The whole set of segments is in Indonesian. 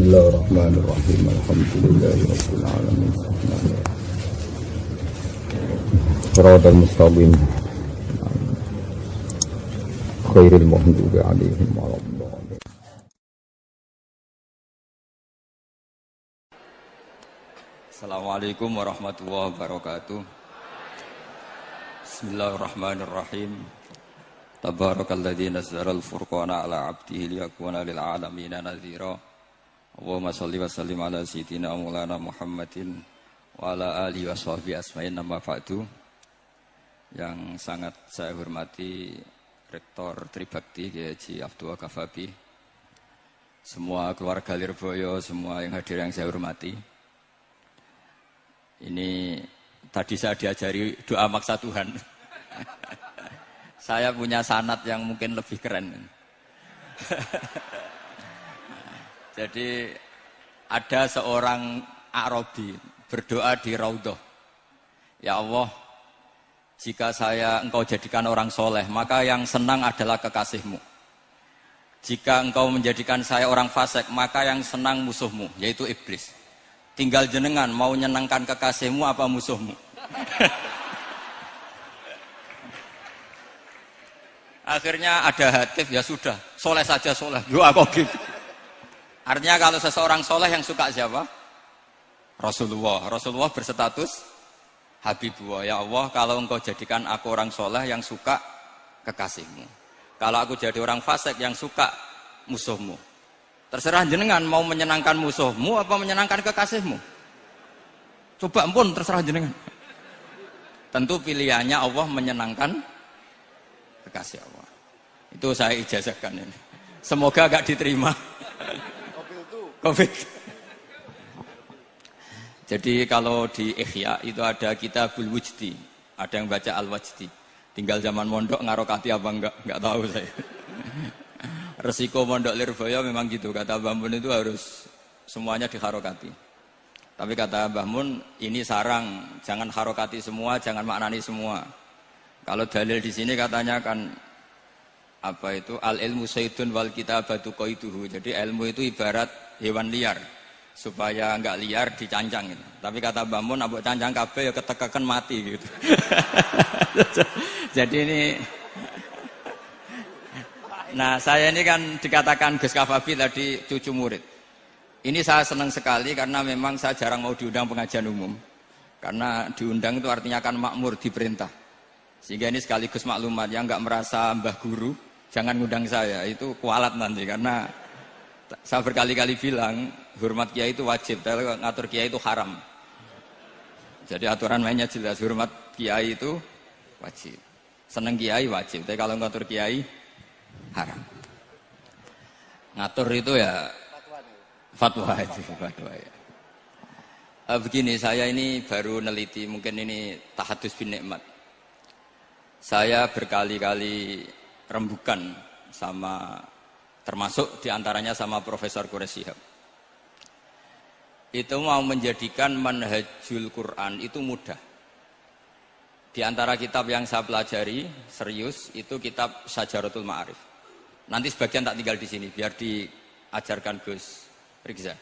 Bismillahirrahmanirrahim. Alhamdulillahirabbil alamin. Shiratal mustaqim. Khairil maghdubi 'alaihim waladdallin. Assalamualaikum warahmatullahi wabarakatuh. Bismillahirrahmanirrahim. Tabarakalladzi nazzala al-furqana ala 'abdihi liyakuna lil 'alamin nadhira. Allahumma shalli wa sallim ala sayyidina Maulana Muhammadin wa ala alihi washabihi asma'in amma ba'du. Yang sangat saya hormati Rektor Tribakti Kiai Haji Abdul Kafabi, semua keluarga Lirboyo, semua yang hadir yang saya hormati. Ini tadi saya diajari doa maksa Tuhan. Saya punya sanad yang mungkin lebih keren. Jadi ada seorang Arabi berdoa di Raudhah. Ya Allah, jika engkau jadikan orang soleh, maka yang senang adalah kekasihmu. Jika engkau menjadikan saya orang fasik, maka yang senang musuhmu, yaitu iblis. Tinggal jenengan mau nyenangkan kekasihmu apa musuhmu. Akhirnya ada hatif, ya sudah, soleh saja soleh, doa kok gitu. Artinya kalau seseorang soleh yang suka siapa? Rasulullah. Rasulullah berstatus Habibullah. Ya Allah, kalau engkau jadikan aku orang soleh yang suka kekasihmu. Kalau aku jadi orang fasik yang suka musuhmu. Terserah jenengan mau menyenangkan musuhmu apa menyenangkan kekasihmu. Coba ampun, terserah jenengan. Tentu pilihannya Allah menyenangkan kekasih Allah. Itu saya ijazahkan ini. Semoga agak diterima. Covid. Jadi kalau di Ihya itu ada Kitabul Wujdi, ada yang baca Al-Wajdi. Tinggal zaman mondok ngarokati apa enggak tahu saya. Resiko mondok Lirboyo memang gitu, kata Mbah Mun itu harus semuanya diharokati. Tapi kata Mbah Mun ini sarang, jangan harokati semua, jangan maknani semua. Kalau dalil di sini katanya kan apa itu al ilmu saydun wal kitabatu qaiduhu. Jadi ilmu itu ibarat hewan liar, supaya enggak liar dicancang gitu. Tapi kata Mbah Mun ambek cancang kabeh ya ketekekan mati gitu. Jadi ini nah, saya ini kan dikatakan Gus Kafabi tadi cucu murid. Ini saya senang sekali karena memang saya jarang mau diundang pengajian umum. Karena diundang itu artinya kan makmur, diperintah. Sehingga ini sekaligus maklumat, yang nggak merasa mbah guru, jangan ngundang saya, itu kualat nanti. Karena saya berkali-kali bilang, hormat kiai itu wajib, tapi ngatur kiai itu haram. Jadi aturan mainnya jelas, hormat kiai itu wajib. Seneng kiai wajib, tapi kalau ngatur kiai, haram. Ngatur itu ya fatwa itu, fatwa ya. Begini, saya ini baru neliti, mungkin ini tahadus bin nikmat. Saya berkali-kali rembukan sama, termasuk diantaranya sama Profesor Quraish Shihab. Itu mau menjadikan manhajul Quran itu mudah. Di antara kitab yang saya pelajari serius itu kitab Syajaratul Ma'arif. Nanti sebagian tak tinggal di sini biar diajarkan Gus Rikza.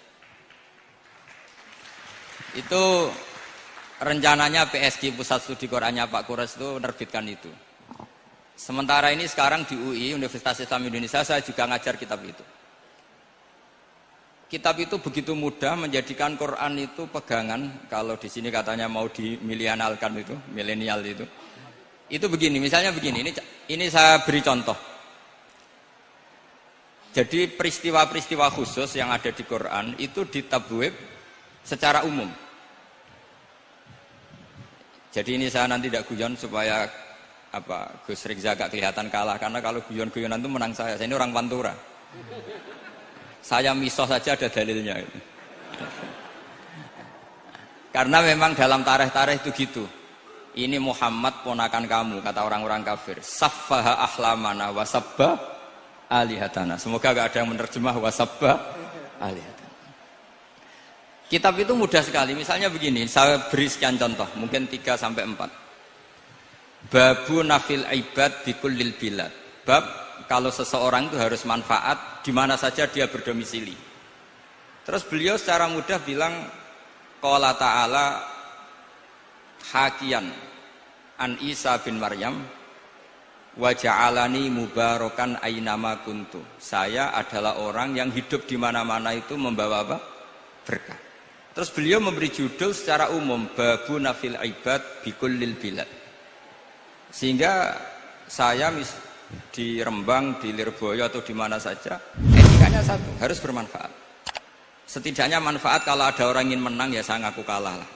Itu rencananya PSG Pusat Studi Qurannya Pak Quraish itu menerbitkan itu. Sementara ini sekarang di UI Universitas Islam Indonesia saya juga ngajar kitab itu. Kitab itu begitu mudah menjadikan Quran itu pegangan. Kalau di sini katanya mau dimilenialkan itu, milenial itu. Itu begini, misalnya begini. Ini saya beri contoh. Jadi peristiwa-peristiwa khusus yang ada di Quran itu ditabwib secara umum. Jadi ini saya nanti tidak guyon supaya Gus Rikza agak kelihatan kalah, karena kalau guyon-guyonan itu menang saya. Saya ini orang Pantura. Saya misoh saja ada dalilnya. Karena memang dalam tarikh-tarikh itu gitu. Ini Muhammad ponakan kamu, kata orang-orang kafir. Saffaha ahlamana wasabba alihatana. Semoga gak ada yang menerjemah wasabba alihatana. Kitab itu mudah sekali. Misalnya begini, saya beri sekian contoh, mungkin 3 sampai 4. Babu nafil ibad bikullil bilad. Bab kalau seseorang itu harus manfaat di mana saja dia berdomisili. Terus beliau secara mudah bilang qala ta'ala hakian an Isa bin Maryam wa ja'alani mubarakan ainama kuntu. Saya adalah orang yang hidup di mana-mana itu membawa apa? Berkah. Terus beliau memberi judul secara umum babu nafil ibad bikullil bilad. Sehingga saya di Rembang, di Lirboyo atau di mana saja, etikanya satu, harus bermanfaat. Setidaknya manfaat kalau ada orang ingin menang ya saya ngaku kalah lah.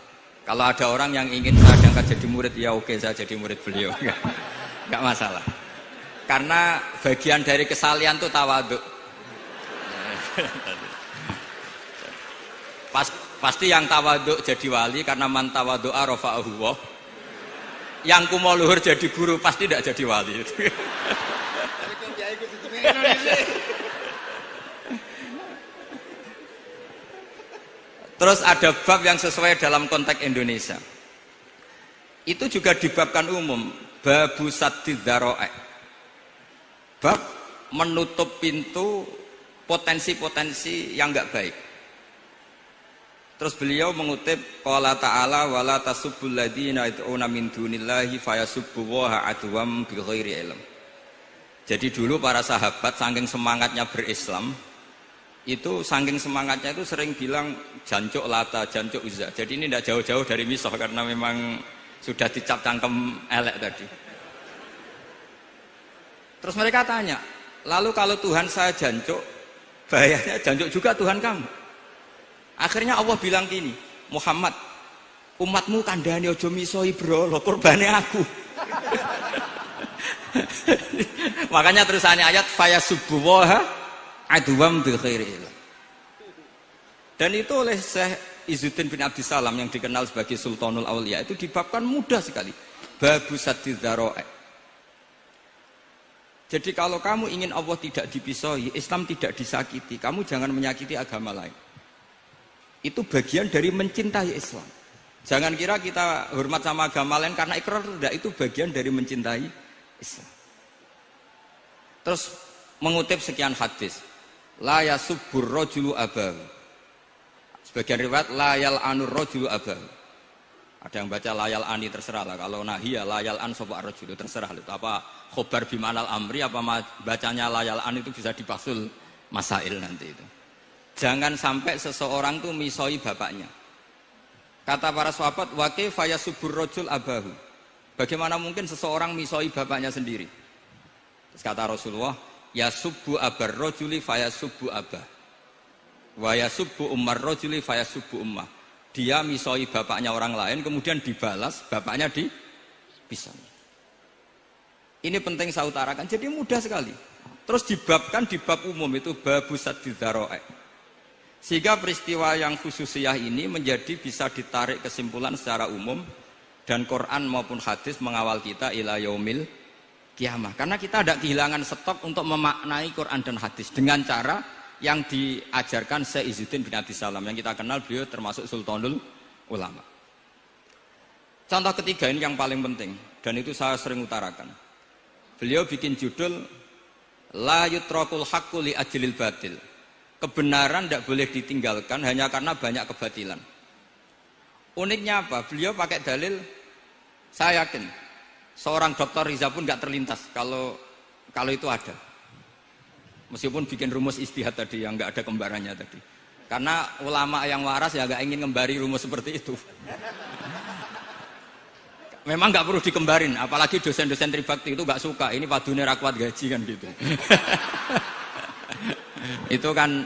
Kalau ada orang yang ingin saya diangkat jadi murid ya oke saya jadi murid beliau. Enggak masalah. Karena bagian dari kesalian itu tawaduk. Pasti yang tawaduk jadi wali karena man tawadu'a rafa'ahu Allah. Yang kumo luhur jadi guru pasti tidak jadi wali. Terus ada bab yang sesuai dalam konteks Indonesia. Itu juga dibabkan umum, babu saddid dzara'i. Bab menutup pintu potensi-potensi yang enggak baik. Terus beliau mengutip qala ta'ala wala tasubbul ladzina yad'una min dunillahi fayasubbullaha adwam bighairi ilm. Jadi dulu para sahabat saking semangatnya berislam, itu saking semangatnya itu sering bilang jancuk Lata, jancuk Uzza. Jadi ini tidak jauh-jauh dari misah karena memang sudah dicap cangkem elek tadi. Terus mereka tanya, lalu kalau Tuhan saya jancuk, bahayanya jancuk juga Tuhan kamu. Akhirnya Allah bilang gini, Muhammad, umatmu kandhane aja misoi brolo, kurbane aku. Makanya terusannya ayat fayasubbuha adwam bi khairi ilm. Dan itu oleh Syekh Izzuddin bin Abdissalam yang dikenal sebagai Sultanul Aulia itu dibabkan mudah sekali. Babu saddid dzara'i. Jadi kalau kamu ingin Allah tidak dipisahi, Islam tidak disakiti, kamu jangan menyakiti agama lain. Itu bagian dari mencintai Islam. Jangan kira kita hormat sama agama lain karena ikrar, tidak, itu bagian dari mencintai Islam. Terus mengutip sekian hadis, la yasubbur rajulu abahu. Sebagian riwayat la yal'anur rajulu abahu. Ada yang baca layal ani, terserah lah. Kalau nahia layal an sapa rajulu, terserah itu. Apa khobar bimanal amri, apa bacanya layal an itu bisa dipasul masail nanti itu. Jangan sampai seseorang tuh misoi bapaknya. Kata para sahabat, wa kaifa yasubbur rajul abahu. Bagaimana mungkin seseorang misoi bapaknya sendiri? Terus kata Rasulullah, yasubbu abar rajuli fayasubbu abah. Wa yasubbu ummar rajuli fayasubbu ummah. Dia misoi bapaknya orang lain kemudian dibalas bapaknya dipisah. Ini penting saya utarakan. Jadi mudah sekali. Terus dibabkan di bab umum itu babu saddid dzara'i. Sehingga peristiwa yang khususiyah ini menjadi bisa ditarik kesimpulan secara umum dan Quran maupun hadis mengawal kita ila yaumil kiamah. Karena kita tidak kehilangan stok untuk memaknai Quran dan hadis dengan cara yang diajarkan Syekh Izzuddin bin Abdissalam yang kita kenal, beliau termasuk Sultanul Ulama. Contoh ketiga ini yang paling penting dan itu saya sering utarakan. Beliau bikin judul la yutrakul haqqu li ajlil batil. Kebenaran tidak boleh ditinggalkan hanya karena banyak kebatilan. Uniknya apa? Beliau pakai dalil, saya yakin seorang dokter Riza pun nggak terlintas kalau itu ada. Meskipun bikin rumus istihad tadi yang nggak ada kembarannya tadi. Karena ulama yang waras ya nggak ingin ngembari rumus seperti itu. Memang nggak perlu dikembarin, apalagi dosen-dosen tribakti itu nggak suka. Ini padune ra kuat gaji kan gitu. Itu kan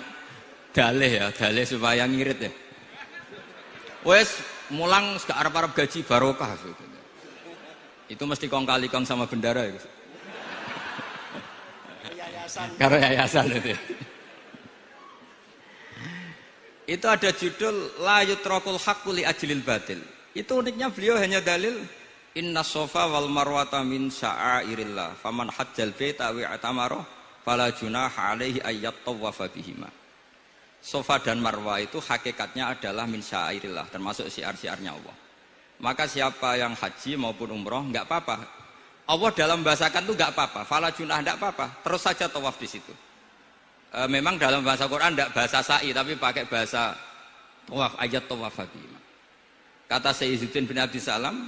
dalih ya, dalih supaya ngirit ya. Wes mulang gak arep-arep gaji barokah gitu. Itu mesti kong kali kong sama bendara ya. Karo yayasan itu. Itu ada judul la yutrakul haqqu li ajlil batil. Itu uniknya beliau hanya dalil inna sofa wal marwata min sya'airillah faman hajjal baita wa atamara fala junaha alaihi ayyat tawafa bihima. Sofa dan Marwah itu hakikatnya adalah min sya'airillah, termasuk syiar-syiarnya Allah. Maka siapa yang haji maupun umroh enggak apa-apa. Allah dalam bahasakan itu enggak apa-apa, fala junah enggak apa-apa, terus saja tawaf di situ. memang dalam bahasa Quran tidak bahasa sa'i tapi pakai bahasa tawaf, ayat tawaf hakim. Kata Sayyiduddin bin Abdissalam,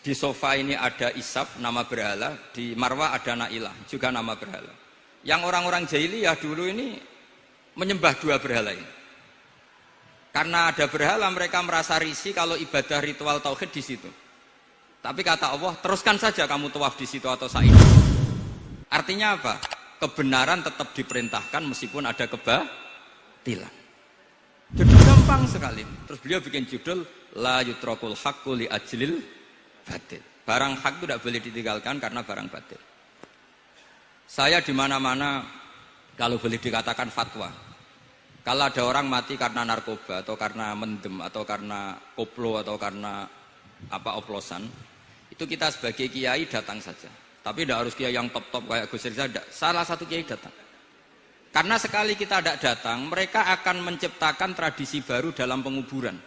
di sofa ini ada Isaf, nama berhala, di Marwah ada Nailah, juga nama berhala. Yang orang-orang jahiliyah dulu ini menyembah dua berhala ini. Karena ada berhala mereka merasa risih kalau ibadah ritual tauhid di situ. Tapi kata Allah, teruskan saja kamu tawaf di situ atau sa'i. Artinya apa? Kebenaran tetap diperintahkan meskipun ada kebatilan. Jadi gampang sekali. Terus beliau bikin judul la yutrakul haqqu li ajlil batil. Barang hak itu tidak boleh ditinggalkan karena barang batil. Saya di mana-mana kalau boleh dikatakan fatwa. Kalau ada orang mati karena narkoba atau karena mendem atau karena koplo atau karena oplosan, itu kita sebagai kiai datang saja. Tapi tidak harus kiai yang top-top kayak Gus Rizal, salah satu kiai datang. Karena sekali kita tidak datang, mereka akan menciptakan tradisi baru dalam penguburan.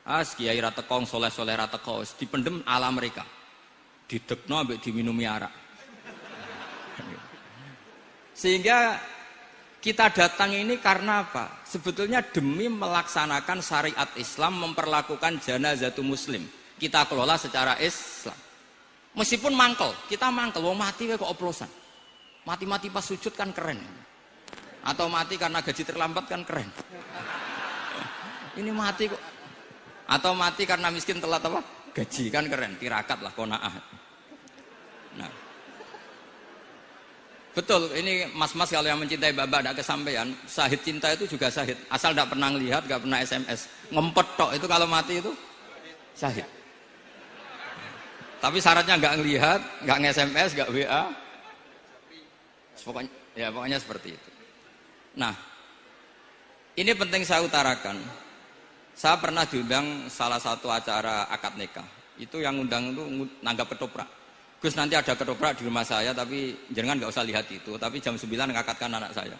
Kiai ratekong, soleh-soleh ratekong, dipendem ala mereka. Didekno ambek diminumi arak. Sehingga kita datang ini karena apa? Sebetulnya demi melaksanakan syariat Islam, memperlakukan janazatu muslim. Kita kelola secara Islam. Meskipun mangkel, kita mangkel, wong mati kok oplosan. Mati-mati pas sujud kan keren. Atau mati karena gaji terlambat kan keren. Ini mati kok. Atau mati karena miskin telat apa? Gaji kan keren, tirakat lah qanaah. Nah. Betul, ini mas-mas kalau yang mencintai bapak ada kesampaian, syahid cinta itu juga syahid. Asal tidak pernah lihat, tidak pernah SMS. Ngempet tok itu kalau mati itu syahid. Tapi syaratnya nggak ngelihat, nggak nge-SMS, nggak WA. Pokoknya seperti itu. Nah, ini penting saya utarakan. Saya pernah diundang salah satu acara akad nikah. Itu yang undang itu nanggap ketoprak. Gus nanti ada ketoprak di rumah saya, tapi jangan nggak usah lihat itu. Tapi jam 9 ngakatkan anak saya.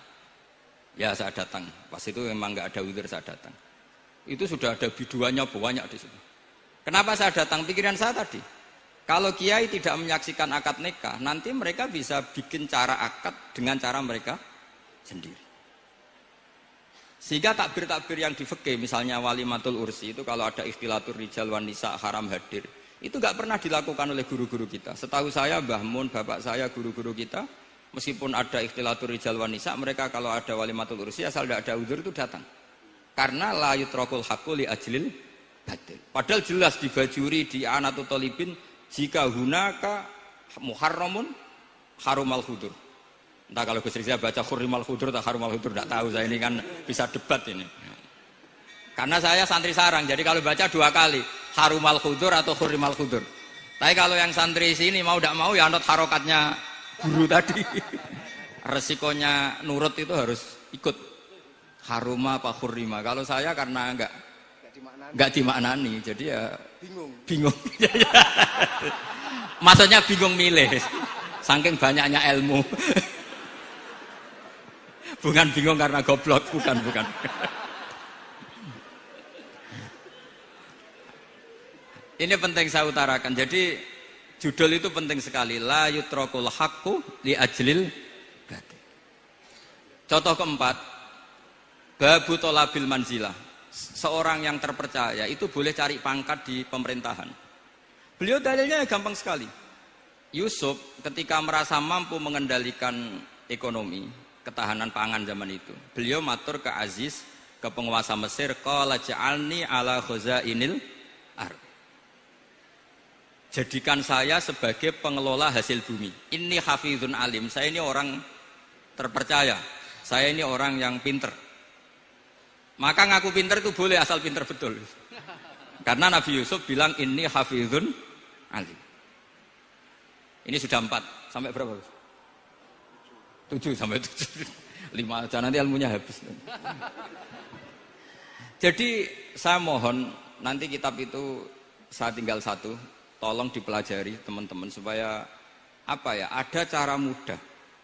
Ya saya datang. Pas itu memang nggak ada udzur saya datang. Itu sudah ada biduannya banyak di situ. Kenapa saya datang? Pikiran saya tadi. Kalau kiai tidak menyaksikan akad nikah, nanti mereka bisa bikin cara akad dengan cara mereka sendiri. Sehingga takbir-takbir yang di fikih, misalnya walimatul ursi itu kalau ada ikhtilatur rijal wan nisa haram hadir, itu nggak pernah dilakukan oleh guru-guru kita. Setahu saya Mbah Mun, bapak saya, guru-guru kita, meskipun ada ikhtilatur rijal wan nisa, mereka kalau ada walimatul ursi asal tidak ada udzur itu datang. Karena la yutrakul haqqu li ajlil batil. Padahal jelas di Bajuri, di Anatut Thalibin, jika hunaka muharramun harumal khudur. Entah kalau Gus Rizal baca hurrimal khudur atau harumal khudur, tidak tahu saya, ini kan bisa debat ini. Karena saya santri sarang, jadi kalau baca dua kali harumal khudur atau hurrimal khudur. Tapi kalau yang santri sini mau tidak mau ya anut harokatnya guru tadi. Resikonya nurut itu harus ikut haruma apa hurrima. Kalau saya karena enggak dimaknani, jadi ya bingung. Maksudnya bingung milih, saking banyaknya ilmu. Bukan bingung karena goblok, bukan. Ini penting saya utarakan. Jadi judul itu penting sekali. La yutrakul haqqu li ajlil batil. Contoh keempat, babu tolabil manzilah. Seorang yang terpercaya itu boleh cari pangkat di pemerintahan. Beliau dalilnya gampang sekali. Yusuf ketika merasa mampu mengendalikan ekonomi, ketahanan pangan zaman itu, beliau matur ke Aziz, ke penguasa Mesir, qala ja'alni ala khazainil ard. Jadikan saya sebagai pengelola hasil bumi. Inni hafizun alim, saya ini orang terpercaya, saya ini orang yang pinter. Maka ngaku pinter itu boleh asal pinter betul. Karena Nabi Yusuf bilang inni hafizun alim. Ini sudah 4, sampai berapa? 7 sampai 7. 5 aja nanti ilmunya habis. Jadi saya mohon nanti kitab itu saya tinggal 1, tolong dipelajari teman-teman supaya apa ya, ada cara mudah.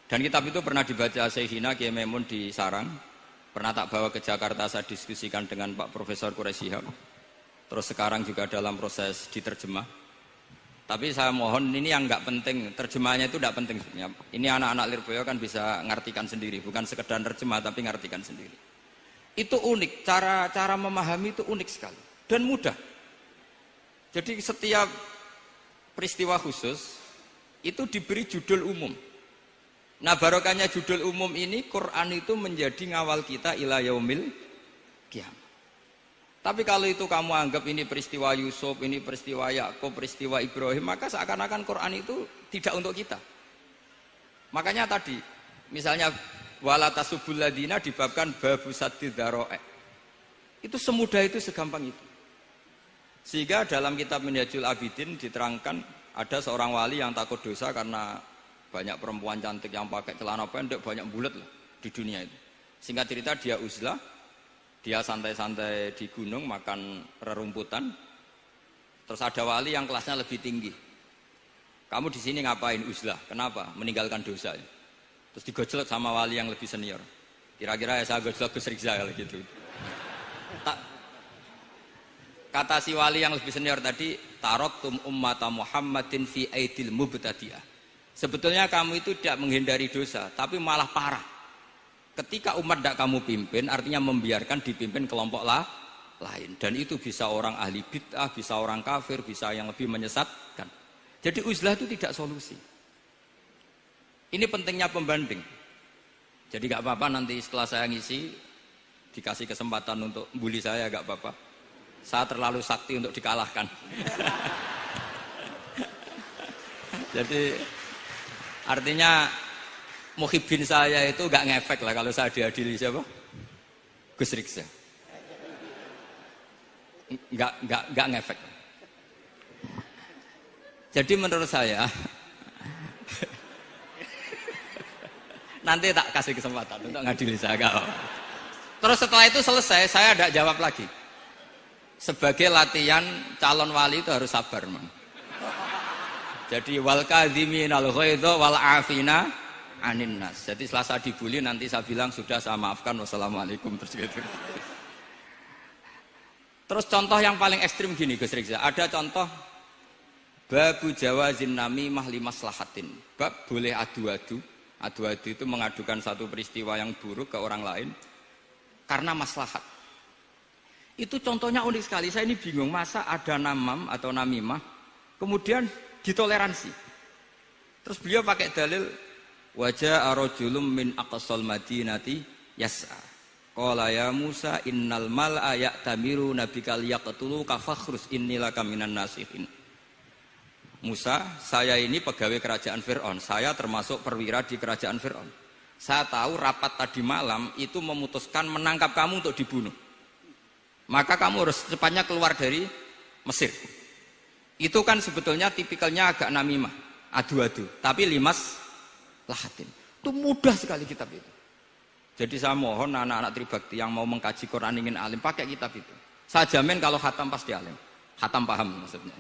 Dan kitab itu pernah dibaca Syekhina Kiai Maimun di Sarang, pernah tak bawa ke Jakarta, saya diskusikan dengan Pak Profesor Quraisy Shihab. Terus sekarang juga dalam proses diterjemah. Tapi saya mohon ini yang nggak penting, terjemahannya itu nggak penting sebenarnya. Ini anak-anak Lirboyo kan bisa ngartikan sendiri, bukan sekedar terjemah tapi ngartikan sendiri. Itu unik, cara memahami itu unik sekali dan mudah. Jadi setiap peristiwa khusus itu diberi judul umum. Nah barokahnya judul umum ini Quran itu menjadi ngawal kita ila yaumil kiamat. Tapi kalau itu kamu anggap ini peristiwa Yusuf, ini peristiwa Yakub, peristiwa Ibrahim, maka seakan-akan Quran itu tidak untuk kita. Makanya tadi, misalnya wala tasubul ladina dibabkan babu saddid dzara'i. Itu semudah itu, segampang itu. Sehingga dalam kitab Minhajul Abidin diterangkan ada seorang wali yang takut dosa karena banyak perempuan cantik yang pakai celana pendek, banyak bulat lah di dunia itu. Singkat cerita dia uzlah, dia santai-santai di gunung makan rerumputan. Terus ada wali yang kelasnya lebih tinggi. Kamu di sini ngapain uzlah? Kenapa? Meninggalkan dosa. Terus digojlok sama wali yang lebih senior. Kira-kira ya saya gojlok Gus Rizal gitu. Kata si wali yang lebih senior tadi, taraktum ummata Muhammadin fi aidil mubtadi'ah. Sebetulnya kamu itu tidak menghindari dosa, tapi malah parah. Ketika umat tidak kamu pimpin, artinya membiarkan dipimpin kelompok lain. Dan itu bisa orang ahli bid'ah, bisa orang kafir, bisa yang lebih menyesatkan. Jadi uzlah itu tidak solusi. Ini pentingnya pembanding. Jadi gak apa-apa nanti setelah saya ngisi, dikasih kesempatan untuk bully saya, gak apa-apa. Saya terlalu sakti untuk dikalahkan. Jadi artinya muhibin saya itu gak ngefek lah kalau saya diadili siapa? Gus Riksa. Gak ngefek. Jadi menurut saya nanti tak kasih kesempatan untuk ngadili saya. Terus setelah itu selesai, saya tidak jawab lagi. Sebagai latihan calon wali itu harus sabar, man. Jadi wal kadhiminal ghaidha wal afina anin nas. Jadi setelah saya dibully nanti saya bilang sudah saya maafkan, wassalamualaikum, terus gitu. Terus contoh yang paling ekstrim gini Gus Rizal, ada contoh babu jawazin namimah limaslahatin. Bab boleh adu-adu. Adu-adu itu mengadukan satu peristiwa yang buruk ke orang lain karena maslahat. Itu contohnya unik sekali. Saya ini bingung, masa ada namam atau namimah kemudian ditoleransi. Terus beliau pakai dalil wajah arojulum min aqsal madinati yas'a. Qala ya Musa innal mal'a ya'tamiru nabikal yaqtulu kafakhrus innilaka minan nasihin. Musa, saya ini pegawai kerajaan Fir'aun. Saya termasuk perwira di kerajaan Fir'aun. Saya tahu rapat tadi malam itu memutuskan menangkap kamu untuk dibunuh. Maka kamu harus secepatnya keluar dari Mesir. Itu kan sebetulnya tipikalnya agak namimah, adu-adu. Tapi limas lahatin. Itu mudah sekali kitab itu. Jadi saya mohon anak-anak Tribakti yang mau mengkaji Quran ingin alim, pakai kitab itu. Saya jamin kalau khatam pasti alim. Khatam paham maksudnya.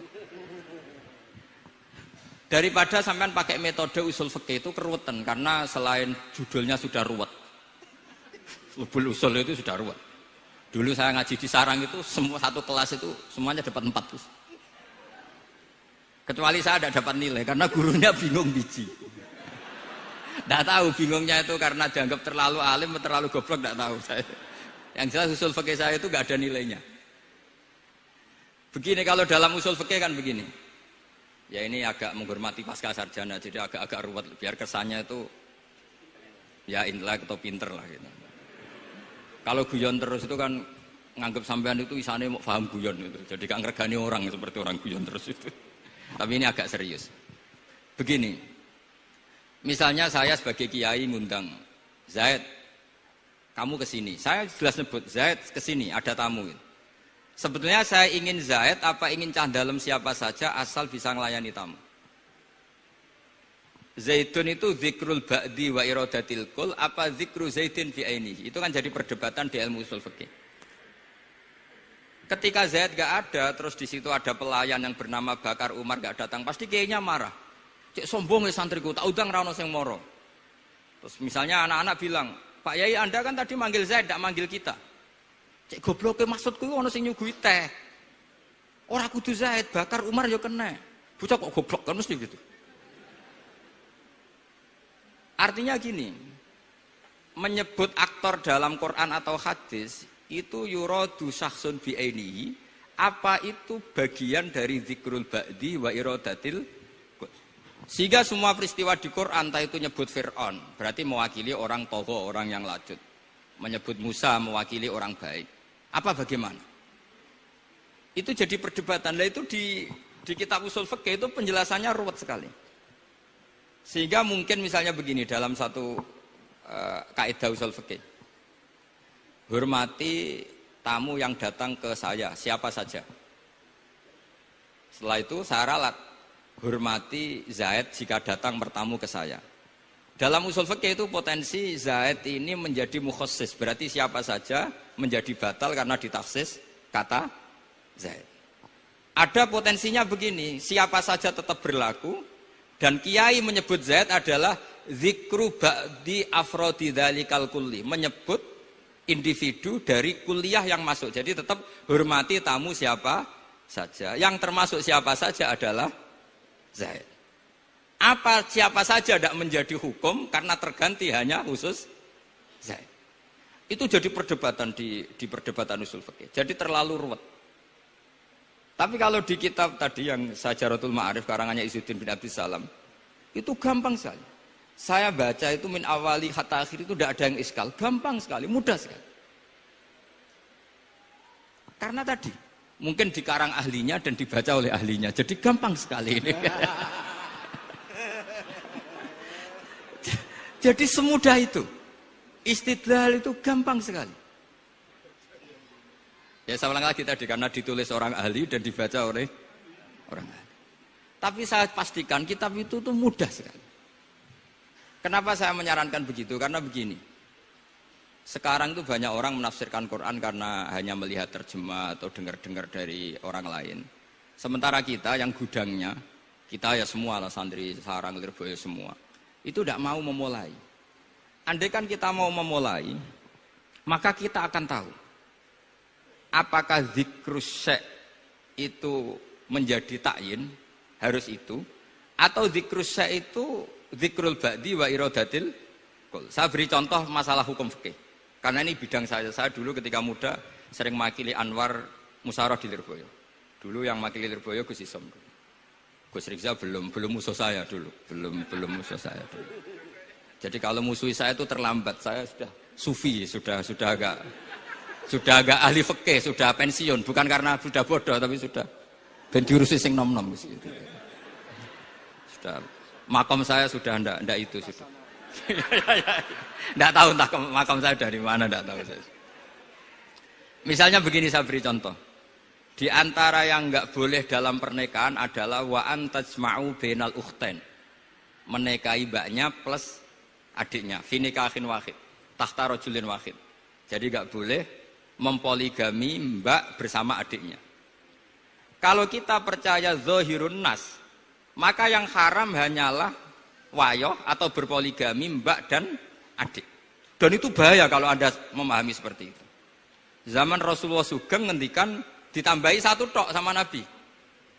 Daripada sampean pakai metode usul fikih itu keruwetan, karena selain judulnya sudah ruwet. Lubul usul itu sudah ruwet. Dulu saya ngaji di sarang itu semua satu kelas itu semuanya dapat 4 terus. Kecuali saya tidak dapat nilai karena gurunya bingung biji. Tidak tahu bingungnya itu karena dianggap terlalu alim atau terlalu goblok, tidak tahu saya. Yang jelas usul fikih saya itu nggak ada nilainya. Begini kalau dalam usul fikih kan begini. Ya ini agak menghormati pasca sarjana, jadi agak ruwet biar kesannya itu ya intelek atau pinter lah gitu. Kalau guyon terus itu kan nganggap sampean itu isane mau paham guyon itu. Jadi gak ngregani orang seperti orang guyon terus itu. Tapi ini agak serius. Begini. Misalnya saya sebagai kiai ngundang Zaid, kamu ke sini. Saya jelas sebut Zaid ke sini, ada tamu. Sebetulnya saya ingin Zaid apa ingin cah dalam siapa saja asal bisa melayani tamu. Zaidun itu zikrul ba'di wa iradatil kul apa zikru Zaidin fi ainihi. Itu kan jadi perdebatan di ilmu usul fikih. Ketika Zaid gak ada, terus di situ ada pelayan yang bernama Bakar Umar gak datang, pasti kayaknya marah. Cek sombong ya santriku, tak udang ra ono sing moro. Terus misalnya anak-anak bilang, Pak Yai Anda kan tadi manggil Zaid, gak manggil kita. Cek gobloke maksudku ono sing nyuguhi teh. Ora kudu Zaid, Bakar Umar yo kena. Bocah kok goblok kan mesti gitu. Artinya gini, menyebut aktor dalam Quran atau hadis itu yuradu syakhsun bi'ainihi, apa itu bagian dari zikrul ba'di wa iradatil. Sehingga semua peristiwa di Quran, entah itu nyebut Fir'aun, berarti mewakili orang tokoh, orang yang lanjut. Menyebut Musa mewakili orang baik. Apa bagaimana? Itu jadi perdebatan. Nah itu di kitab usul fikih itu penjelasannya ruwet sekali. Sehingga mungkin misalnya begini dalam satu kaidah usul fikih. Hormati tamu yang datang ke saya, siapa saja. Setelah itu saya ralat. Hormati Zaid jika datang bertamu ke saya. Dalam usul fikih itu potensi Zaid ini menjadi mukhassis, berarti siapa saja menjadi batal karena ditaksis kata Zaid. Ada potensinya begini, siapa saja tetap berlaku. Dan kiai menyebut Zaid adalah zikru ba'di afrodi dzalikal kulli, menyebut individu dari kuliah yang masuk. Jadi tetap hormati tamu siapa saja. Yang termasuk siapa saja adalah Zaid. Apa siapa saja tidak menjadi hukum karena terganti hanya khusus Zaid. Itu jadi perdebatan di perdebatan usul fikih. Jadi terlalu ruwet. Tapi kalau di kitab tadi yang Syajaratul Ma'arif karangannya Izzuddin bin Abdus Salam, itu gampang sekali. Saya baca itu min awali hatta akhir itu tidak ada yang iskal, gampang sekali, mudah sekali. Karena tadi mungkin dikarang ahlinya dan dibaca oleh ahlinya, jadi gampang sekali ini. Jadi semudah itu. Istidlal itu gampang sekali. Ya saya ulang lagi tadi, karena ditulis orang ahli dan dibaca oleh orang ahli. Tapi saya pastikan kitab itu tuh mudah sekali. Kenapa saya menyarankan begitu? Karena begini. Sekarang tuh banyak orang menafsirkan Quran karena hanya melihat terjemah atau dengar-dengar dari orang lain. Sementara kita yang gudangnya, kita ya semua lah santri, sarang, lirboyo semua. Itu tidak mau memulai. Andai kan kita mau memulai, maka kita akan tahu. Apakah zikrus syek itu menjadi takyin, harus itu, atau zikrus syek itu zikrul ba'di wa iradatil kul. Saya beri contoh masalah hukum fikih. Karena ini bidang saya dulu ketika muda sering makili Anwar Musyawarah di Lirboyo. Dulu yang makili Lirboyo Gus Isom. Gus Rizza belum musuh saya dulu, belum musuh saya dulu. Jadi kalau musuh saya itu terlambat, saya sudah sufi, sudah agak ahli fikih, sudah pensiun, bukan karena sudah bodoh, tapi sudah ben diurusi sing nom-nom gitu. Sudah makom saya sudah ndak itu sudah. Ndak tahu entah makom saya dari mana, ndak tahu saya. Misalnya begini, saya beri contoh. Di antara yang nggak boleh dalam pernikahan adalah wa antajma'u bainal ukhtain. Menikahi mbaknya plus adiknya, fi nikahin wahid, tahta rajulin wahid. Jadi nggak boleh mempoligami mbak bersama adiknya. Kalau kita percaya zahirun nas, maka yang haram hanyalah wayoh atau berpoligami mbak dan adik. Dan itu bahaya kalau Anda memahami seperti itu. Zaman Rasulullah Sugeng ngendikan ditambahi satu tok sama Nabi.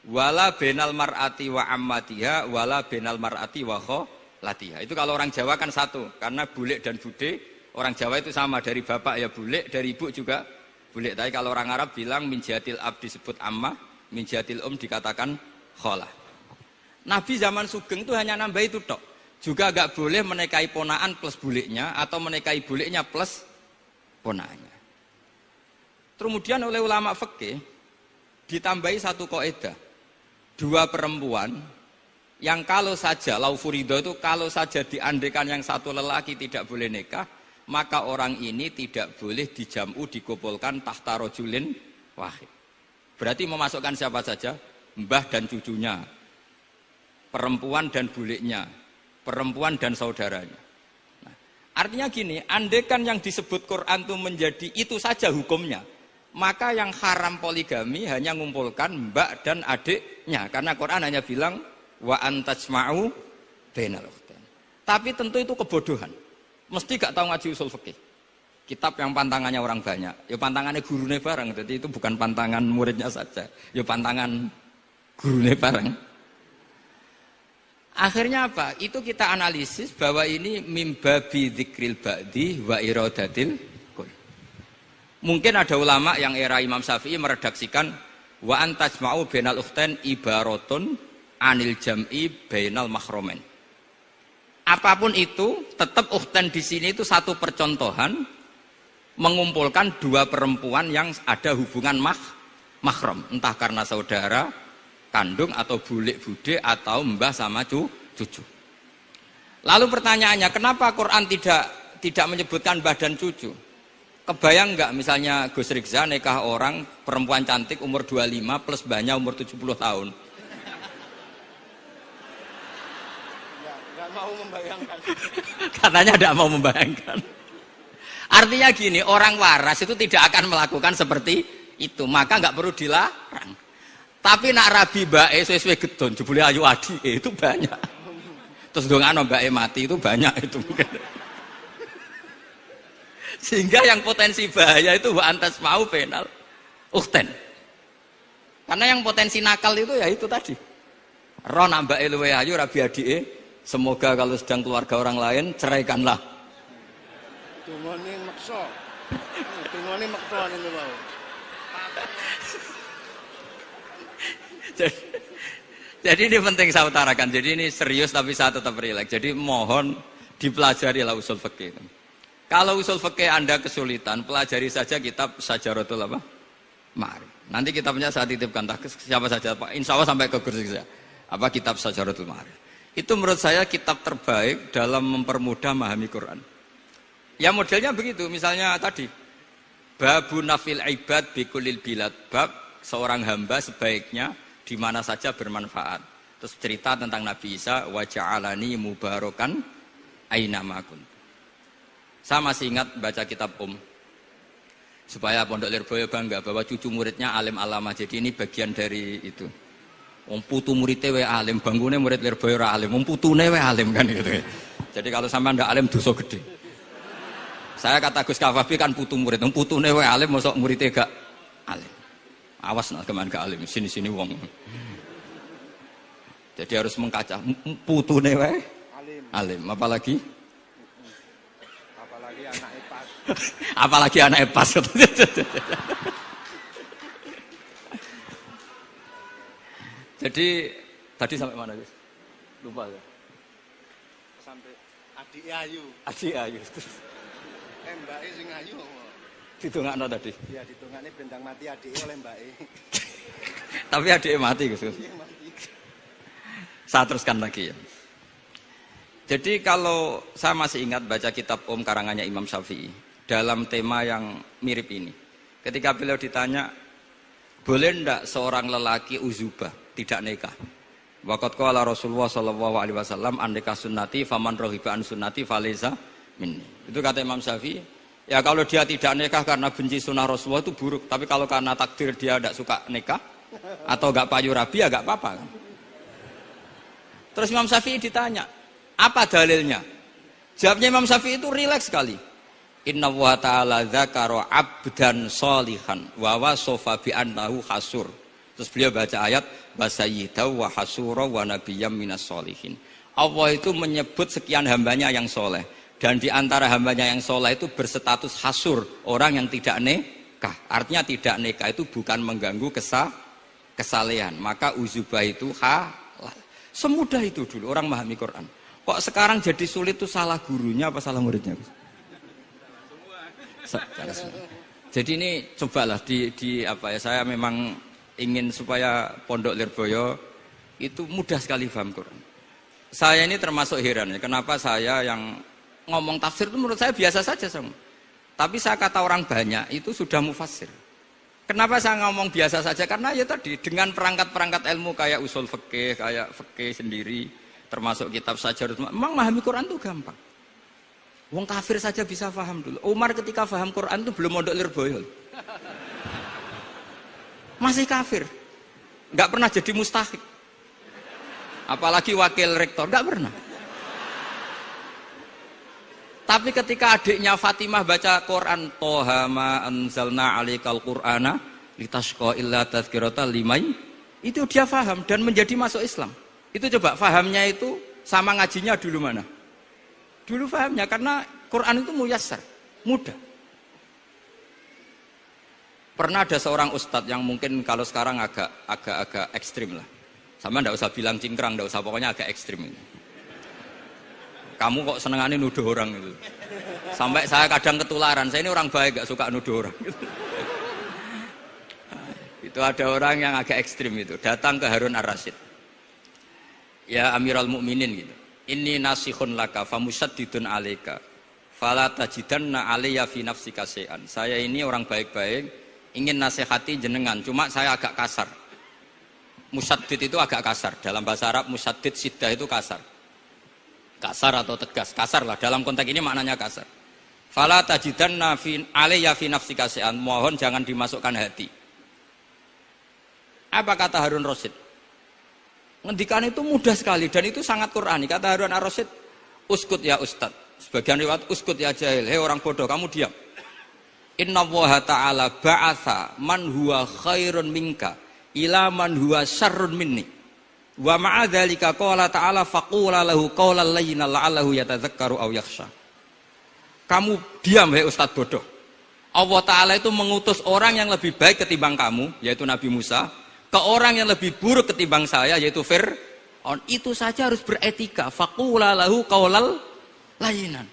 Wala benal mar'ati wa ammatiha wala benal mar'ati wa kholatiha. Itu kalau orang Jawa kan satu, karena bulik dan bude. Orang Jawa itu sama, dari bapak ya bulik, dari ibu juga bulik. Tapi kalau orang Arab bilang min jihatil ab disebut ammah, min jihatil dikatakan kholah. Nabi zaman Sugeng itu hanya nambah itu tok. Juga agak boleh menikahi ponaan plus buliknya atau menikahi buliknya plus ponaannya. Kemudian oleh ulama fikih ditambahi satu kaidah. Dua perempuan yang kalau saja laufurido itu kalau saja diandekan yang satu lelaki tidak boleh nikah, maka orang ini tidak boleh dijamu dikumpulkan tahta rajulin wahid. Berarti memasukkan siapa saja? Mbah dan cucunya, perempuan dan buliknya, perempuan dan saudaranya. Nah, artinya gini, andekan yang disebut Quran itu menjadi itu saja hukumnya, maka yang haram poligami hanya mengumpulkan mbak dan adiknya, karena Quran hanya bilang wa antajma'u bainal ukhtain. Tapi tentu itu kebodohan. Mesti gak tahu ngaji usul fikih. Kitab yang pantangannya orang banyak, ya pantangannya gurunya bareng. Jadi itu bukan pantangan muridnya saja, ya pantangan gurunya bareng. Akhirnya apa? Itu kita analisis bahwa ini mimbabi dzikril ba'di wa iradatil kul. Mungkin ada ulama yang era Imam Syafi'i meredaksikan wa antajma'u bainal ukhtain ibaratun anil jam'i bainal mahromen. Apapun itu, tetap ukhtain di sini itu satu percontohan mengumpulkan dua perempuan yang ada hubungan mahram, entah karena saudara kandung atau bulik bude atau mbah sama cucu. Lalu pertanyaannya, kenapa Quran tidak menyebutkan mbah dan cucu? Kebayang nggak misalnya Gus Rikza nikah orang perempuan cantik umur 25 plus mbahnya umur 70 tahun? Nggak mau membayangkan. Katanya tidak mau membayangkan. Artinya gini, orang waras itu tidak akan melakukan seperti itu, maka nggak perlu dilarang. Tapi nak rabi bae sesuai gedon, jebule ayu adi itu banyak. Terus dongano bae mati itu banyak itu. Sehingga yang potensi bahaya itu wa antas mau penal ukhten. Karena yang potensi nakal itu ya itu tadi. Ron ambake luwe ayu rabi adike, semoga kalau sedang keluarga orang lain ceraikanlah. Dungane maksa. Dungane maksa niku wae. Jadi ini penting saya utarakan. Jadi ini serius tapi saya tetap rileks. Jadi mohon dipelajari lah usul fikih. Kalau usul fikih Anda kesulitan, pelajari saja kitab Syajaratul apa? Ma'arif. Nanti kitabnya saya titipkan siapa saja Pak. Insya Allah sampai ke kursi saya. Apa kitab Syajaratul Ma'arif. Itu menurut saya kitab terbaik dalam mempermudah memahami Quran. Ya modelnya begitu. Misalnya tadi babu nafil ibad bikulil bilad, bab seorang hamba sebaiknya di mana saja bermanfaat. Terus cerita tentang Nabi Isa, wa ja'alani mubarakan aina ma kuntu. Saya masih ingat baca kitab supaya Pondok Lirboyo bangga bahwa cucu muridnya alim alama. Jadi ini bagian dari itu. Wong putu muridnya we alim, bangkune murid Lirboyo ora alim, wong putune we alim kan gitu. Jadi kalau sampean ndak alim dosa gede. Saya kata Gus Kafabi kan putu murid, wong putune we alim mosok muridnya gak alim. Awas nak keman gak alim, sini-sini wong. Jadi harus mengkaca putune we alim, apalagi apalagi anak pas. Jadi tadi sampai mana guys? Lupa ya. Sampai adik ayu. Adik ayu. Mbake sing ayu. Ditungakno tadi. Ya ditungane bentang mati adike oleh mbake. Tapi adike mati Gus. Saya teruskan lagi ya. Jadi kalau saya masih ingat baca kitab karangannya Imam Syafi'i dalam tema yang mirip ini. Ketika beliau ditanya, boleh ndak seorang lelaki uzubah tidak nikah? Waqat qala Rasulullah sallallahu alaihi wasallam an nikah sunnati faman rohiba an sunnati falaysa minni. Itu kata Imam Syafi'i. Ya kalau dia tidak nikah karena benci sunnah Rasulullah itu buruk, tapi kalau karena takdir dia tidak suka nikah atau enggak payu rabi ya enggak apa-apa kan? Terus Imam Syafi'i ditanya, apa dalilnya? Jawabnya Imam Syafi'i itu rileks sekali. Inna wa ta'ala dzakara abdan sholihan wa wasofa bi annahu hasur. Terus beliau baca ayat wasayyidaw wa hasura wa nabiyyam minas sholihin. Allah itu menyebut sekian hambanya yang soleh. Dan di antara hambanya yang soleh itu berstatus hasur, orang yang tidak nikah. Artinya tidak nikah itu bukan mengganggu kesalehan. Maka uzubah itu halal. Semudah itu dulu orang memahami Quran. Kok sekarang jadi sulit itu salah gurunya apa salah muridnya? Jadi ini cobalah di apa ya, saya memang ingin supaya Pondok Lirboyo itu mudah sekali paham Quran. Saya ini termasuk heran ya, kenapa saya yang ngomong tafsir itu menurut saya biasa saja sama. Tapi saya kata orang banyak itu sudah mufassir. Kenapa saya ngomong biasa saja? Karena ya tadi dengan perangkat-perangkat ilmu kayak usul fikih, kayak fikih sendiri, termasuk kitab Syajarut, memang memahami Quran itu gampang. Wong kafir saja bisa paham dulu. Umar ketika paham Quran itu belum mondok Lirboyo. Masih kafir. Enggak pernah jadi mustahik. Apalagi wakil rektor, enggak pernah. Tapi ketika adiknya Fatimah baca Quran, Toha ma anzalna alaikal Qur'ana litashqa illa tadhkirata limay, itu dia paham dan menjadi masuk Islam. Itu coba fahamnya itu sama ngajinya dulu mana? Dulu fahamnya, karena Quran itu muyassar, mudah. Pernah ada seorang ustadz yang mungkin kalau sekarang agak ekstrim lah. Sama ndak usah bilang cingkrang, ndak usah, pokoknya agak ekstrim ini. Kamu kok senengannya nuduh orang itu. Sampai saya kadang ketularan, saya ini orang baik, gak suka nuduh orang. Itu ada orang yang agak ekstrim itu, datang ke Harun ar-Rasyid. Ya Amirul Mukminin gitu. Inni nasihun laka famusaddidun alaika. Fala tajidanna alayya fi nafsika syai'an. Saya ini orang baik-baik, ingin nasihati jenengan, cuma saya agak kasar. Musaddid itu agak kasar. Dalam bahasa Arab musaddid siddah itu kasar. Kasar atau tegas, kasar lah. Dalam konteks ini maknanya kasar. Fala tajidanna alayya fi nafsika syai'an. Mohon jangan dimasukkan hati. Apa kata Harun Rasyid? Ngendikan itu mudah sekali dan itu sangat Qur'ani. Kata Harun ar-Rasyid, uskut ya ustad. Sebagian riwayat uskut ya jahil. Hei orang bodoh, kamu diam. Inna Allaha ta'ala ba'atha man huwa khairun minka ila man huwa syarrun minni. Wa ma'a dzalika qala ta'ala faqula lahu qawlan layyinan la'allahu yatadzakkaru aw yakhsha. Kamu diam hei ustad bodoh. Allah Ta'ala itu mengutus orang yang lebih baik ketimbang kamu, yaitu Nabi Musa, ke orang yang lebih buruk ketimbang saya, yaitu Fir'aun. Itu saja harus beretika. Faqula lahu qawlan layyinan.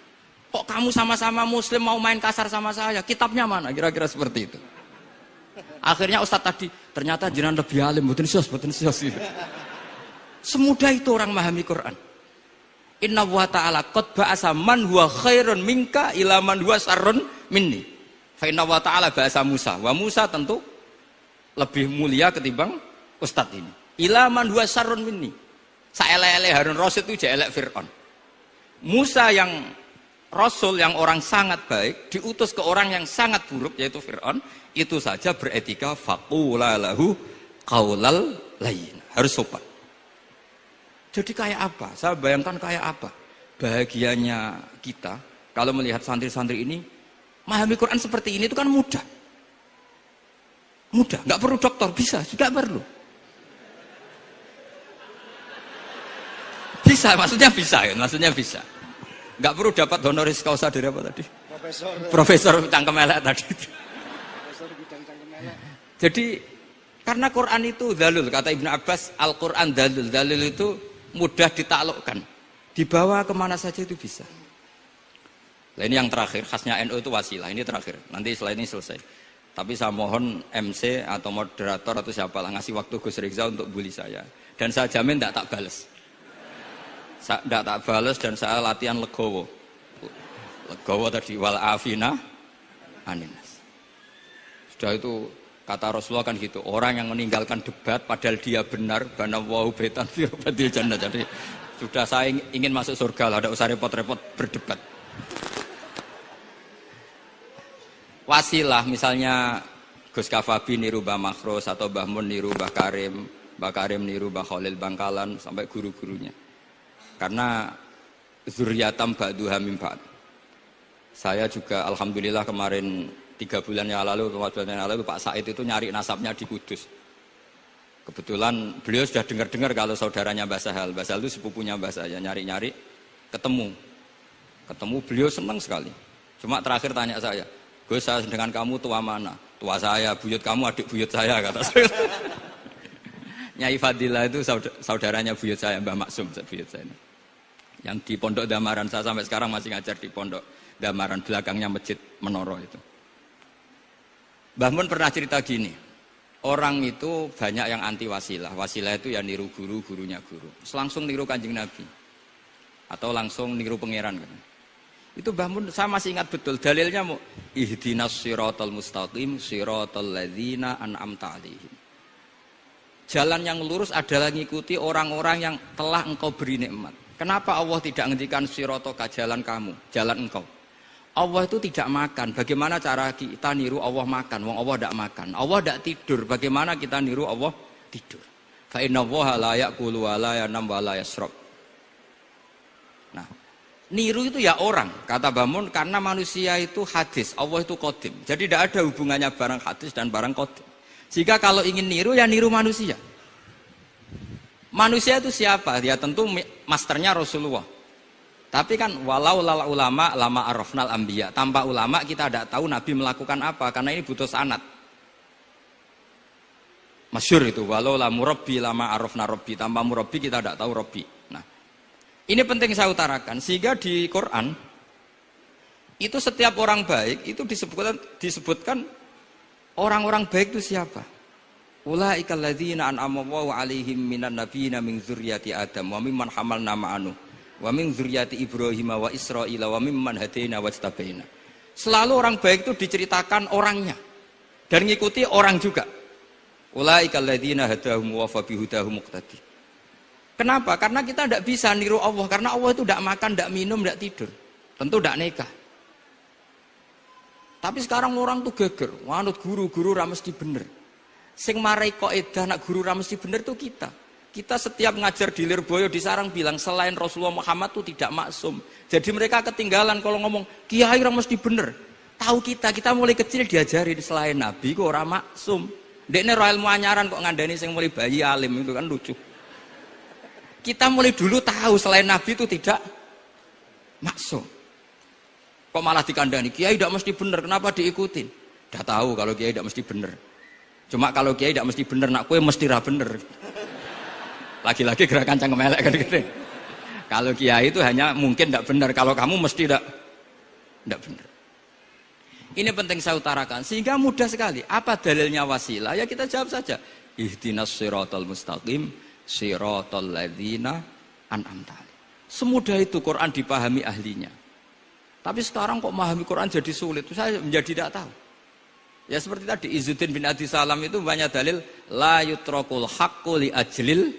Kok kamu sama-sama muslim mau main kasar sama saya? Kitabnya mana? Kira-kira seperti itu. Akhirnya ustaz tadi, ternyata jenengan lebih alim, mboten sios. Semudah itu orang memahami Quran. Inna wa ta'ala qad ba'asa man huwa khairun minka ila man huwa syarrun minni. Fa inna wa ta'ala ba'asa Musa. Wa Musa tentu lebih mulia ketimbang ustaz ini. Ila man huwa syarrun minni. Saelek-elek Harun Rasyid itu jelek Fir'aun. Musa yang Rasul yang orang sangat baik diutus ke orang yang sangat buruk yaitu Fir'aun, itu saja beretika faqula lahu qaulal layyin. Harus sopan. Jadi kayak apa? Saya bayangkan kayak apa bahagianya kita kalau melihat santri-santri ini memahami Quran seperti ini itu kan mudah. Mudah, nggak perlu dokter, bisa, juga perlu. Bisa, maksudnya bisa. Nggak perlu dapat honoris causa dari apa tadi? Profesor cangkem elek tadi. Profesor bidang cangkem elek. Jadi karena Quran itu dalil, kata Ibnu Abbas, Al-Quran dalil itu mudah ditaklukkan, dibawa kemana saja itu bisa. Nah ini yang terakhir, khasnya NU itu wasilah, ini terakhir, nanti setelah ini selesai. Tapi saya mohon MC atau moderator atau siapalah ngasih waktu Gus Rizal untuk bully saya, dan saya jamin tidak tak balas. Tidak tak balas dan saya latihan legowo tadi wal afina aninas. Sudah itu kata Rasulullah kan gitu, orang yang meninggalkan debat padahal dia benar, bana wau betan fi rabbil jannah. Jadi sudah saya ingin masuk surga lah, tidak usah repot-repot berdebat. Wasilah misalnya Gus Kafabi niru Mbah Makhros atau Mbah Mun niru Mbah Karim niru Mbah Khalil Bangkalan sampai guru-gurunya. Karena zuriyatam ba'duha min ba'd. Saya juga alhamdulillah kemarin 3 bulan yang lalu, 4 bulan yang lalu Pak Said itu nyari nasabnya di Kudus. Kebetulan beliau sudah dengar-dengar kalau saudaranya Mbah Sahal. Mbah Sahal itu sepupunya Mbah saya, nyari-nyari ketemu beliau senang sekali. Cuma terakhir tanya saya, Gus, saya dengan kamu tua mana? Tua saya, buyut kamu adik buyut saya, kata saya. Nyai Fadilah itu saudaranya buyut saya, Mbah Maksum buyut saya. Yang di Pondok Damaran, saya sampai sekarang masih ngajar di Pondok Damaran, belakangnya Masjid Menoro itu. Mbah Mun pernah cerita gini, orang itu banyak yang anti wasilah. Wasilah itu ya niru guru, gurunya guru. Langsung niru Kanjeng Nabi. Atau langsung niru pangeran kan. Itu Mbah Mun saya masih ingat betul dalilnya mau ihdinas siratal mustaqim siratal ladzina an'amta 'alaihim. Jalan yang lurus adalah mengikuti orang-orang yang telah engkau beri nikmat. Kenapa Allah tidak ngendikan siratoka jalan kamu, jalan engkau? Allah itu tidak makan. Bagaimana cara kita niru Allah makan? Wong Allah tidak makan. Allah tidak tidur. Bagaimana kita niru Allah tidur? Fa inna Allaha la ya'kulu wa la yanam wa la yashrab. Nah, niru itu ya orang, kata Bamun, karena manusia itu hadis, Allah itu qadim. Jadi tidak ada hubungannya barang hadis dan barang qadim. Jika kalau ingin niru ya niru manusia. Manusia itu siapa? Ya tentu masternya Rasulullah. Tapi kan walau lala ulama lama arafnal anbiya. Tanpa ulama kita tidak tahu Nabi melakukan apa karena ini butuh sanad. Masyhur itu walau la murabbi lama arafna rabbi. Tanpa murabbi kita tidak tahu rabbi. Nah, ini penting saya utarakan sehingga di Quran itu setiap orang baik itu disebutkan orang-orang baik itu siapa? Ulaikal ladzina an'ama Allahu 'alaihim minan nabiyyin min dzurriyyati Adam wa mimman hamalna ma'anu wa min dzurriyyati Ibrahim wa Israila wa mimman hadaina wajtabaina. Selalu orang baik itu diceritakan orangnya dan ngikuti orang juga. Ulaikal ladzina hadahum wa fa bihudahum muqtadi. Kenapa? Karena kita tidak bisa niru Allah karena Allah itu tidak makan, tidak minum, tidak tidur. Tentu tidak nikah. Tapi sekarang orang tuh geger, wanut guru-guru ra mesti bener. Sing marai kaidah nak guru ra mesti bener tuh kita. Kita setiap ngajar di Lirboyo di Sarang bilang selain Rasulullah Muhammad tuh tidak maksum. Jadi mereka ketinggalan kalau ngomong kiai ra mesti bener. Tahu kita mulai kecil diajari selain Nabi kok ora maksum. Dekne ro ilmu anyaran kok ngandani sing mulai bayi alim itu kan lucu. Kita mulai dulu tahu selain Nabi itu tidak maksum. Kok malah dikandani, kiai tidak mesti benar, kenapa diikutin? Udah tahu kalau kiai tidak mesti benar. Cuma kalau kiai tidak mesti benar, nak kue mesti ra bener. Lagi-lagi gerakan cangkem elek kan gitu. Kalau kiai itu hanya mungkin tidak benar, kalau kamu mesti tidak benar. Ini penting saya utarakan, sehingga mudah sekali. Apa dalilnya wasilah? Ya kita jawab saja. Ihdinas siratal mustaqim, siratal ladzina an'amta alaihim. Semudah itu Quran dipahami ahlinya. Tapi sekarang kok memahami Quran jadi sulit, saya menjadi tidak tahu. Ya seperti tadi Izzuddin bin Adi Salam itu banyak dalil la yutrakul haqqu li ajlil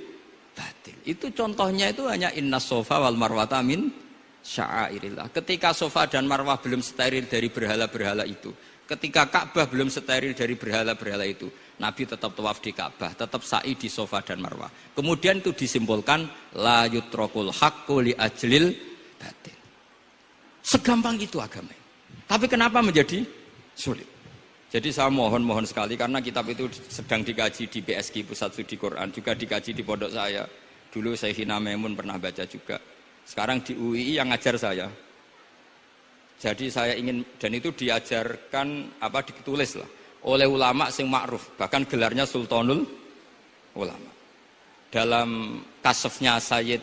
batil. Itu contohnya itu hanya innas sofa wal marwata min sya'airillah. Ketika sofa dan marwah belum steril dari berhala-berhala itu, ketika Ka'bah belum steril dari berhala-berhala itu, Nabi tetap tawaf di Ka'bah, tetap sa'i di sofa dan marwah. Kemudian itu disimpulkan la yutrakul haqqu li ajlil batil. Segampang itu agama. Tapi kenapa menjadi sulit? Jadi saya mohon sekali karena kitab itu sedang dikaji di BSG Pusat Studi Quran, juga dikaji di pondok saya. Dulu Syekhina Maimun pernah baca juga. Sekarang di UII yang ngajar saya. Jadi saya ingin, dan itu diajarkan ditulis lah oleh ulama sing ma'ruf, bahkan gelarnya Sultanul Ulama. Dalam kasafnya Sayyid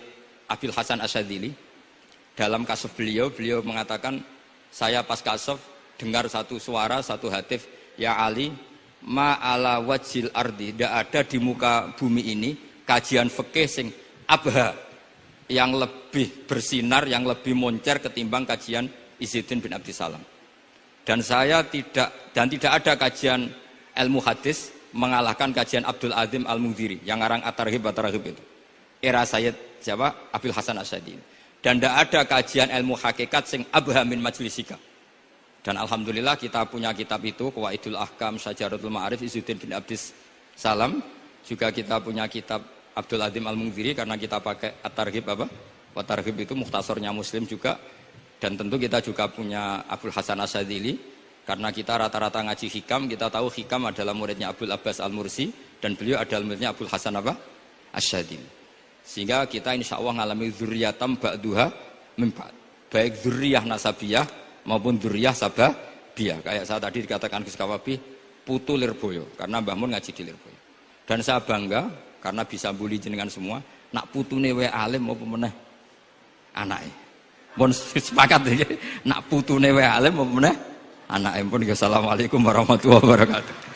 Abil Hasan Asyadzili, dalam kasaf beliau mengatakan, saya pas kasaf dengar satu suara, satu hatif, ya Ali, ma'ala wajil ardi, tidak ada di muka bumi ini kajian fikih sing abha, yang lebih bersinar, yang lebih moncer ketimbang kajian Izzuddin bin Abdi Salam. Dan tidak ada kajian ilmu hadis mengalahkan kajian Abdul Azim Al-Mundhiri yang ngarang At-Targhib itu. Era Sayyid siapa? Abil Hasan Asyadzili. Dan tidak ada kajian ilmu hakikat sing abha min majlisika. Dan alhamdulillah kita punya kitab itu, Qawaidul Ahkam, Syajaratul Ma'arif, Izzuddin bin Abdis Salam. Juga kita punya kitab Abdul Azim Al-Mundhiri karena kita pakai At-Targhib At-Targhib itu mukhtasornya Muslim juga. Dan tentu kita juga punya Abul Hasan Asyadzili karena kita rata-rata ngaji hikam, kita tahu hikam adalah muridnya Abdul Abbas Al-Mursi dan beliau adalah muridnya Abul Hasan Asyadzili. Sehingga kita insya Allah ngalami dzurriyatam ba'duha min ba'd. Baik dzurriyah nasabiyah maupun dzurriyah sababiyah. Kayak saya tadi dikatakan Gus Kawabi, putu Lirboyo karena Mbah Mun ngaji di Lirboyo. Dan saya bangga karena bisa bully jenengan semua, nak putune wae alim apa meneh anake. Mun sepakat iki, nak putune wae alim apa meneh anake. Pun assalamualaikum warahmatullahi wabarakatuh.